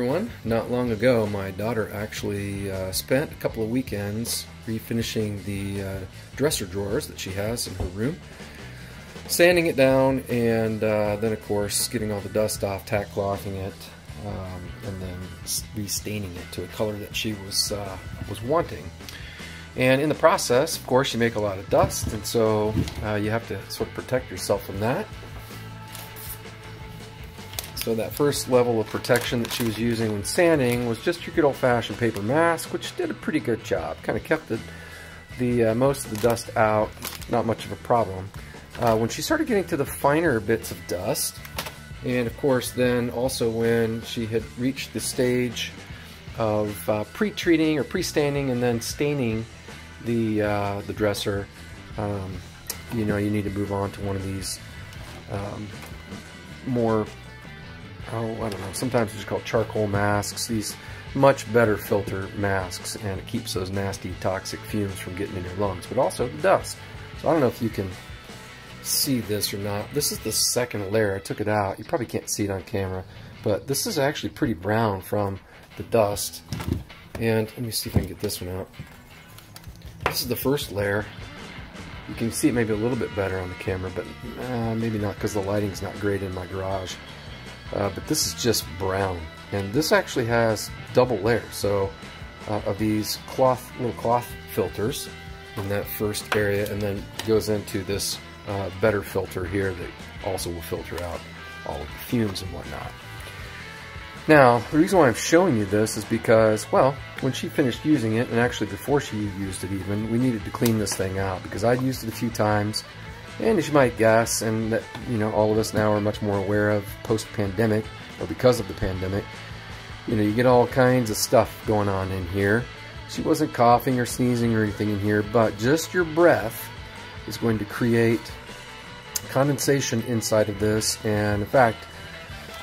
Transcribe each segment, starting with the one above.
everyone. Not long ago, my daughter actually spent a couple of weekends refinishing the dresser drawers that she has in her room, sanding it down, and then of course getting all the dust off, tack clothing it, and then restaining it to a color that she was wanting. And in the process, of course, you make a lot of dust, and so you have to sort of protect yourself from that. So that first level of protection that she was using when sanding was just your good old-fashioned paper mask, which did a pretty good job. Kind of kept the most of the dust out, not much of a problem. When she started getting to the finer bits of dust, and of course then also when she had reached the stage of pre-treating or pre-staining and then staining the dresser, you know, you need to move on to one of these more, I don't know, sometimes it's called charcoal masks, these much better filter masks, and it keeps those nasty toxic fumes from getting in your lungs, but also the dust. So I don't know if you can see this or not. This is the second layer. I took it out. You probably can't see it on camera, but this is actually pretty brown from the dust. And let me see if I can get this one out. This is the first layer. You can see it maybe a little bit better on the camera, but maybe not because the lighting's not great in my garage. But this is just brown, and this actually has double layers, so of these little cloth filters in that first area, and then goes into this better filter here that also will filter out all of the fumes and whatnot. Now, the reason why I'm showing you this is because, well, when she finished using it, and actually before she used it even, we needed to clean this thing out because I'd used it a few times. And as you might guess, and that, you know, all of us now are much more aware of post-pandemic, or because of the pandemic, you know, you get all kinds of stuff going on in here. She wasn't coughing or sneezing or anything in here, but just your breath is going to create condensation inside of this. And in fact,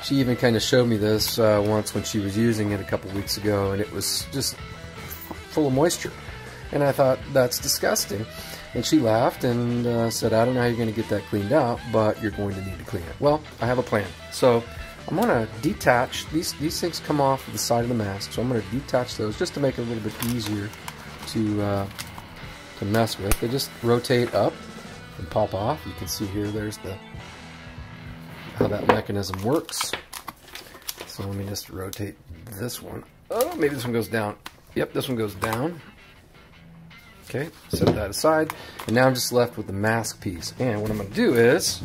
she even kind of showed me this once when she was using it a couple weeks ago, and it was just full of moisture. And I thought, that's disgusting. And she laughed and said, I don't know how you're going to get that cleaned out, but you're going to need to clean it. Well, I have a plan. So I'm going to detach, these things come off the side of the mask, so I'm going to detach those just to make it a little bit easier to mess with. They just rotate up and pop off. You can see here, there's how that mechanism works. So let me just rotate this one. Oh, maybe this one goes down. Yep, this one goes down. Okay, set that aside, and now I'm just left with the mask piece. And what I'm going to do is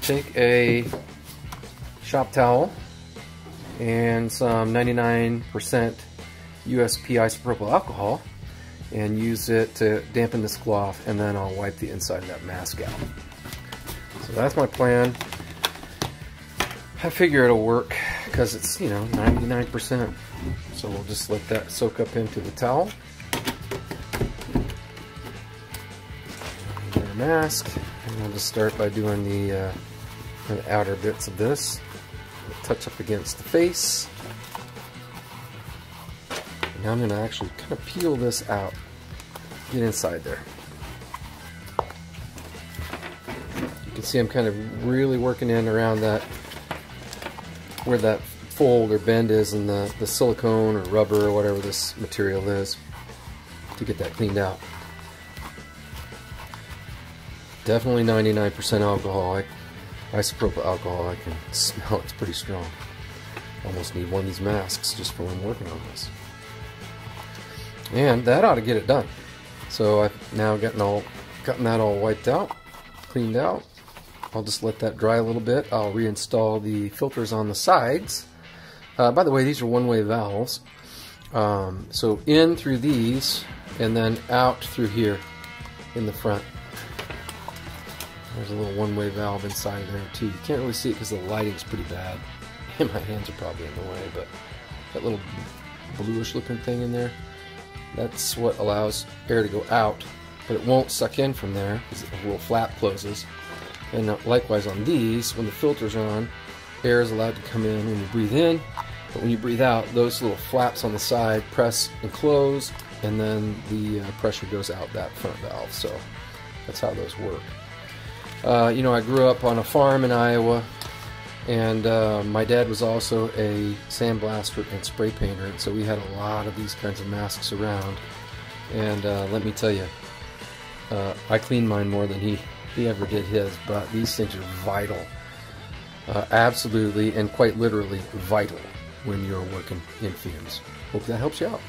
take a shop towel and some 99% USP isopropyl alcohol and use it to dampen this cloth, and then I'll wipe the inside of that mask out. So that's my plan. I figure it'll work because it's, you know, 99%. So we'll just let that soak up into the towel. Mask, and I'll just start by doing the outer bits of this. Touch up against the face. And now I'm going to actually kind of peel this out. Get inside there. You can see I'm kind of really working in around that, where that fold or bend is in the silicone or rubber or whatever this material is, to get that cleaned out. Definitely 99% alcohol. Isopropyl alcohol, I can smell it's pretty strong. Almost need one of these masks just for when I'm working on this. And that ought to get it done. So I've now gotten that all wiped out, cleaned out. I'll just let that dry a little bit. I'll reinstall the filters on the sides. By the way, these are one-way valves. So in through these, and then out through here in the front. There's a little one-way valve inside of there too. You can't really see it because the lighting's pretty bad. And my hands are probably in the way, but that little bluish looking thing in there, that's what allows air to go out, but it won't suck in from there because the little flap closes. And likewise on these, when the filter's on, air is allowed to come in when you breathe in, but when you breathe out, those little flaps on the side press and close, and then the pressure goes out that front valve. So that's how those work. You know, I grew up on a farm in Iowa, And my dad was also a sandblaster and spray painter, and so we had a lot of these kinds of masks around. And let me tell you, I cleaned mine more than he ever did his, but these things are vital. Absolutely and quite literally vital when you're working in fumes. Hope that helps you out.